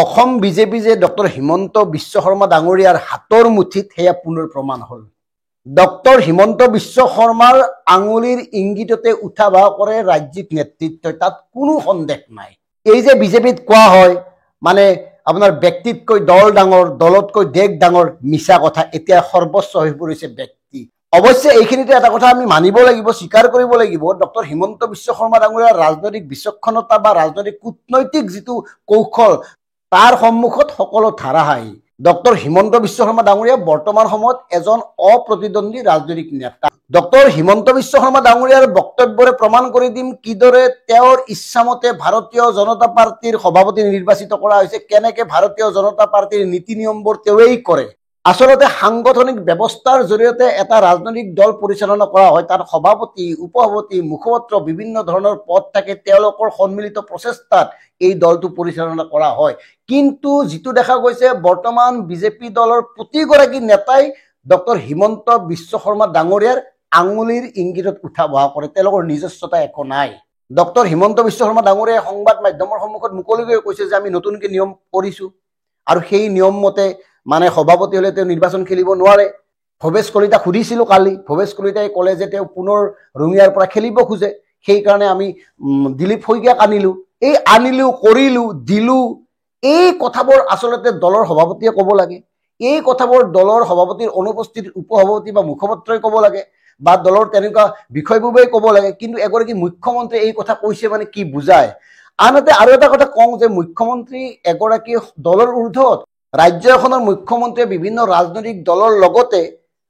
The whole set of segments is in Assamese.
অসম বিজেপি যে ডক্টৰ হিমন্ত বিশ্ব শৰ্মা ডাঙৰীয়াৰ হাতৰ মুঠিত সেয়া পুনৰ প্ৰমাণ হ'ল। ডক্টৰ হিমন্ত বিশ্ব শৰ্মাৰ আঙুলিৰ ইংগিততে উঠা বহা কৰে ৰাজ্যিক নেতৃত্বই, তাত কোনো সন্দেহ নাই। এই যে বিজেপিত কোৱা হয় মানে আপোনাৰ ব্যক্তিতকৈ দল ডাঙৰ, দলতকৈ দেশ ডাঙৰ, মিছা কথা। এতিয়া সৰ্বস্ব হৈ পৰিছে ব্যক্তি। অৱশ্যে এইখিনিতে এটা কথা আমি মানিব লাগিব, স্বীকাৰ কৰিব লাগিব, ডক্টৰ হিমন্ত বিশ্ব শৰ্মা ডাঙৰীয়াৰ ৰাজনৈতিক বিচক্ষণতা বা ৰাজনৈতিক কূটনৈতিক যিটো কৌশল তাৰ সন্মুখত সকলো ধাৰাহাই। ডক্টৰ হিমন্ত বিশ্ব শৰ্মা ডাঙৰীয়া বৰ্তমান সময়ত এজন অপ্ৰতিদ্বন্দ্বী ৰাজনৈতিক নেতা। ডক্টৰ হিমন্ত বিশ্ব শৰ্মা ডাঙৰীয়াৰ বক্তব্যৰে প্ৰমাণ কৰি দিম কিদৰে তেওঁৰ ইচ্ছামতে ভাৰতীয় জনতা পাৰ্টিৰ সভাপতি নিৰ্বাচিত কৰা হৈছে, কেনেকে ভাৰতীয় জনতা পাৰ্টিৰ নীতি নিয়মবোৰ তেওঁৱেই কৰে। আচলতে সাংগঠনিক ব্যৱস্থাৰ জৰিয়তে এটা ৰাজনৈতিক দল পৰিচালনা কৰা হয়। তাৰ সভাপতি, উপসভাপতি, মুখপাত্ৰ বিভিন্ন ধৰণৰ পদ থাকে। তেওঁলোকৰ সন্মিলিত প্ৰচেষ্টাত এই দলটো পৰিচালনা কৰা হয়। কিন্তু যিটো দেখা গৈছে বৰ্তমান বিজেপি দলৰ প্ৰতিগৰাকী নেতাই ডক্টৰ হিমন্ত বিশ্ব শৰ্মা ডাঙৰীয়াৰ আঙুলিৰ ইংগিতত উঠা বহা কৰে। তেওঁলোকৰ নিজস্বতা একো নাই। ডক্টৰ হিমন্ত বিশ্ব শৰ্মা ডাঙৰীয়াই সংবাদ মাধ্যমৰ সন্মুখত মুকলিকৈ কৈছে যে আমি নতুনকৈ নিয়ম কৰিছোঁ আৰু সেই নিয়ম মতে মানে সভাপতি হ'লে তেওঁ নিৰ্বাচন খেলিব নোৱাৰে। ভৱেশ কলিতাক সুধিছিলোঁ কালি, ভৱেশ কলিতাই ক'লে যে তেওঁ পুনৰ ৰঙিয়াৰ পৰা খেলিব খোজে, সেইকাৰণে আমি দিলীপ শইকীয়াক আনিলোঁ। এই আনিলোঁ, কৰিলোঁ, দিলোঁ, এই কথাবোৰ আচলতে দলৰ সভাপতিয়ে ক'ব লাগে। এই কথাবোৰ দলৰ সভাপতিৰ অনুপস্থিতিত উপসভাপতি বা মুখপাত্ৰই ক'ব লাগে বা দলৰ তেনেকুৱা বিষয়ববীয়াই ক'ব লাগে। কিন্তু এগৰাকী মুখ্যমন্ত্ৰীয়ে এই কথা কৈছে মানে কি বুজায়। আনহাতে আৰু এটা কথা কওঁ যে মুখ্যমন্ত্ৰী এগৰাকী দলৰ ঊৰ্ধত। ৰাজ্য এখনৰ মুখ্যমন্ত্ৰীয়ে বিভিন্ন ৰাজনৈতিক দলৰ লগতে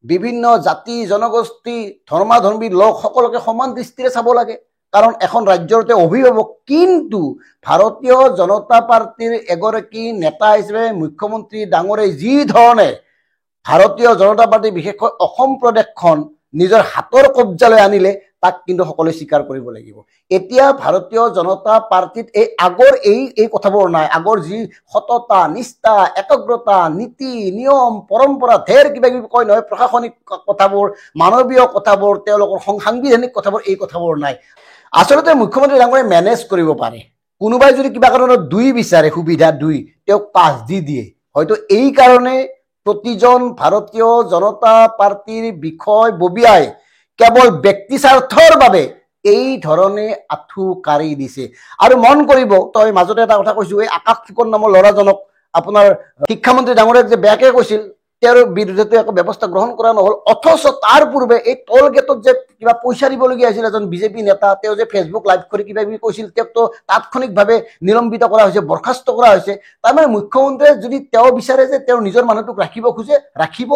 বিভিন্ন জাতি জনগোষ্ঠী ধৰ্মাধৰ্মী লোক সকলোকে সমান দৃষ্টিৰে চাব লাগে, কাৰণ এখন ৰাজ্যৰ তেওঁ অভিভাৱক। কিন্তু ভাৰতীয় জনতা পাৰ্টিৰ এগৰাকী নেতা হিচাপে মুখ্যমন্ত্ৰী ডাঙৰে যি ধৰণে ভাৰতীয় জনতা পাৰ্টি বিশেষকৈ অসম প্ৰদেশখন নিজৰ হাতৰ কব্জালৈ আনিলে তাক কিন্তু সকলোৱে স্বীকাৰ কৰিব লাগিব। এতিয়া ভাৰতীয় জনতা পাৰ্টিত আগৰ এই কথাবোৰ নাই। আগৰ যি সততা, নিষ্ঠা, একাগ্ৰতা, নীতি নিয়ম, পৰম্পৰা, ঢেৰ কিবা কিবি কয় নহয়, প্ৰশাসনিক কথাবোৰ, মানৱীয় কথাবোৰ, তেওঁলোকৰ সাংবিধানিক কথাবোৰ, এই কথাবোৰ নাই। আচলতে মুখ্যমন্ত্ৰী ডাঙৰে মেনেজ কৰিব পাৰে। কোনোবাই যদি কিবা কাৰণত 2 বিচাৰে, সুবিধা 2, তেওঁক 5 দি দিয়ে। হয়তো এই কাৰণে প্ৰতিজন ভাৰতীয় জনতা পাৰ্টিৰ বিষয়ববীয়াই কেৱল ব্যক্তি স্বাৰ্থৰ বাবে এই ধৰণে আঁঠু কাঢ়ি দিছে। আৰু মন কৰিব, তই মাজতে এটা কথা কৈছো, এই আকাশ ফুকন নামৰ ল'ৰাজনক আপোনাৰ শিক্ষামন্ত্ৰী ডাঙৰীয়াক যে বেয়াকে কৈছিল, তেওঁৰ বিৰুদ্ধে একো ব্যৱস্থা গ্ৰহণ কৰা নহ'ল। অথচ তাৰ পূৰ্বে এই টোল গেটত যে কিবা পইচা দিবলগীয়া হৈছিল এজন বিজেপি নেতা, তেওঁ যে ফেচবুক লাইভ কৰি কিবা কিবি কৈছিল, তেওঁকতো তাৎক্ষণিকভাৱে নিলম্বিত কৰা হৈছে, বৰ্খাস্ত কৰা হৈছে। তাৰমানে মুখ্যমন্ত্ৰীয়ে যদি তেওঁ বিচাৰে যে তেওঁৰ নিজৰ মানুহটোক ৰাখিব খোজে, ৰাখিব,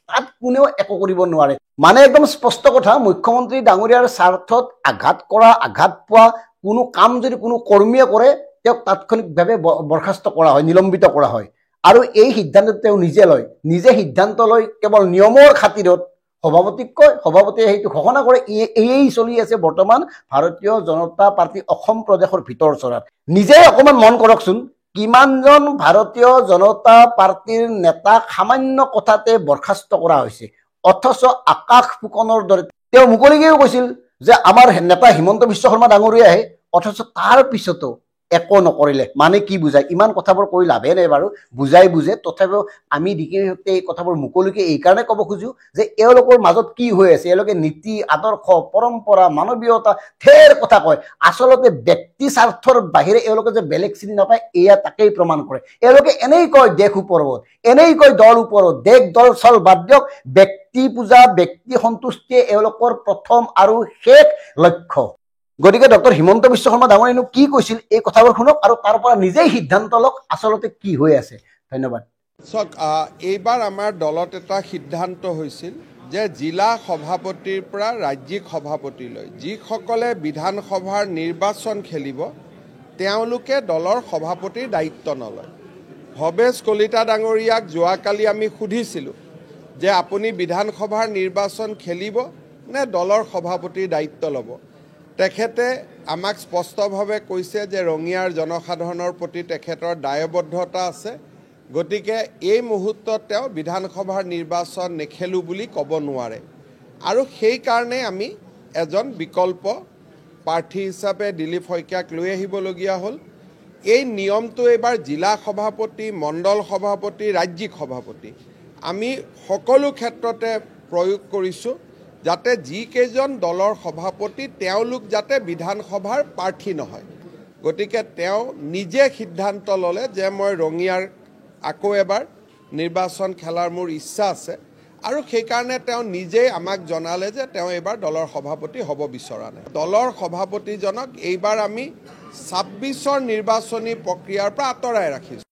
তাত কোনেও একো কৰিব নোৱাৰে। মানে একদম স্পষ্ট কথা, মুখ্যমন্ত্ৰী ডাঙৰীয়াৰ স্বাৰ্থত আঘাত কৰা, আঘাত পোৱা কোনো কাম যদি কোনো কৰ্মীয়ে কৰে, তেওঁক তাৎক্ষণিকভাৱে বৰ্খাস্ত কৰা হয়, নিলম্বিত কৰা হয়। আৰু এই সিদ্ধান্ত তেওঁ নিজে লয়, নিজে সিদ্ধান্ত লৈ কেৱল নিয়মৰ খাতিৰত সভাপতিক কয়, সভাপতিয়ে সেইটো ঘোষণা কৰে। এই চলি আছে বৰ্তমান ভাৰতীয় জনতা পাৰ্টি অসম প্ৰদেশৰ ভিতৰ চৰাত। নিজে অকণমান মন কৰকচোন, কিমানজন ভাৰতীয় জনতা পাৰ্টিৰ নেতাক সামান্য কথাতে বৰ্খাস্ত কৰা হৈছে। অথচ আকাশ ফুকনৰ দৰে তেওঁ মুকলিকেও কৈছিল যে আমাৰ নেতা হিমন্ত বিশ্ব শৰ্মা ডাঙৰীয়াই, অথচ তাৰ পিছতো একো নকৰিলে। মানে কি বুজায়? ইমান কথাবোৰ কৈ লাভে নাই বাৰু, বুজাই বুজে। তথাপিও আমি এই কথাবোৰ মুকলিকে এইকাৰণে ক'ব খোজো যে এওঁলোকৰ মাজত কি হৈ আছে। এওঁলোকে নীতি, আদৰ্শ, পৰম্পৰা, মানৱীয়তা ঢেৰ কথা কয়। আচলতে ব্যক্তি স্বাৰ্থৰ বাহিৰে এওঁলোকে যে বেলেগ চিনি নাপায়, এয়া তাকেই প্ৰমাণ কৰে। এওঁলোকে এনেই কয় দেশ ওপৰত, এনেই কয় দল ওপৰত, দেশ দল চল বাদ দিয়ক, ব্যক্তি পূজা, ব্যক্তি সন্তুষ্টিয়ে এওঁলোকৰ প্ৰথম আৰু শেষ লক্ষ্য। গতিকে ডক্টৰ হিমন্ত বিশ্ব শৰ্মা ডাঙৰীয়ানো কি কৈছিল, এই কথাবোৰ শুনক আৰু তাৰ পৰা নিজেই সিদ্ধান্ত লওক আচলতে কি হৈ আছে। ধন্যবাদ। চাওক, এইবাৰ আমাৰ দলত এটা সিদ্ধান্ত হৈছিল যে জিলা সভাপতিৰ পৰা ৰাজ্যিক সভাপতিলৈ যিসকলে বিধানসভাৰ নিৰ্বাচন খেলিব, তেওঁলোকে দলৰ সভাপতিৰ দায়িত্ব নলয়। ভৱেশ কলিতা ডাঙৰীয়াক যোৱাকালি আমি সুধিছিলোঁ যে আপুনি বিধানসভাৰ নিৰ্বাচন খেলিব নে দলৰ সভাপতিৰ দায়িত্ব ল'ব। তেখেতে আমাক স্পষ্টভাৱে কৈছে যে ৰঙিয়াৰ জনসাধাৰণৰ প্ৰতি তেখেতৰ দায়বদ্ধতা আছে, গতিকে এই মুহূৰ্তত তেওঁ বিধানসভাৰ নিৰ্বাচন নেখেলোঁ বুলি ক'ব নোৱাৰে। আৰু সেইকাৰণে আমি এজন বিকল্প প্ৰাৰ্থী হিচাপে দিলীপ শইকীয়াক লৈ আহিবলগীয়া হ'ল। এই নিয়মটো এইবাৰ জিলা সভাপতি, মণ্ডল সভাপতি, ৰাজ্যিক সভাপতি আমি সকলো ক্ষেত্ৰতে প্ৰয়োগ কৰিছোঁ, যাতে যিকেইজন দলৰ সভাপতি তেওঁলোক যাতে বিধানসভাৰ প্ৰাৰ্থী নহয়। গতিকে তেওঁ নিজে সিদ্ধান্ত ল'লে যে মই ৰঙিয়াৰ আকৌ এবাৰ নিৰ্বাচন খেলাৰ মোৰ ইচ্ছা আছে, আৰু সেইকাৰণে তেওঁ নিজেই আমাক জনালে যে তেওঁ এইবাৰ দলৰ সভাপতি হ'ব বিচৰা নাই। দলৰ সভাপতিজনক এইবাৰ আমি ২৬ৰ নিৰ্বাচনী প্ৰক্ৰিয়াৰ পৰা আঁতৰাই ৰাখিছোঁ।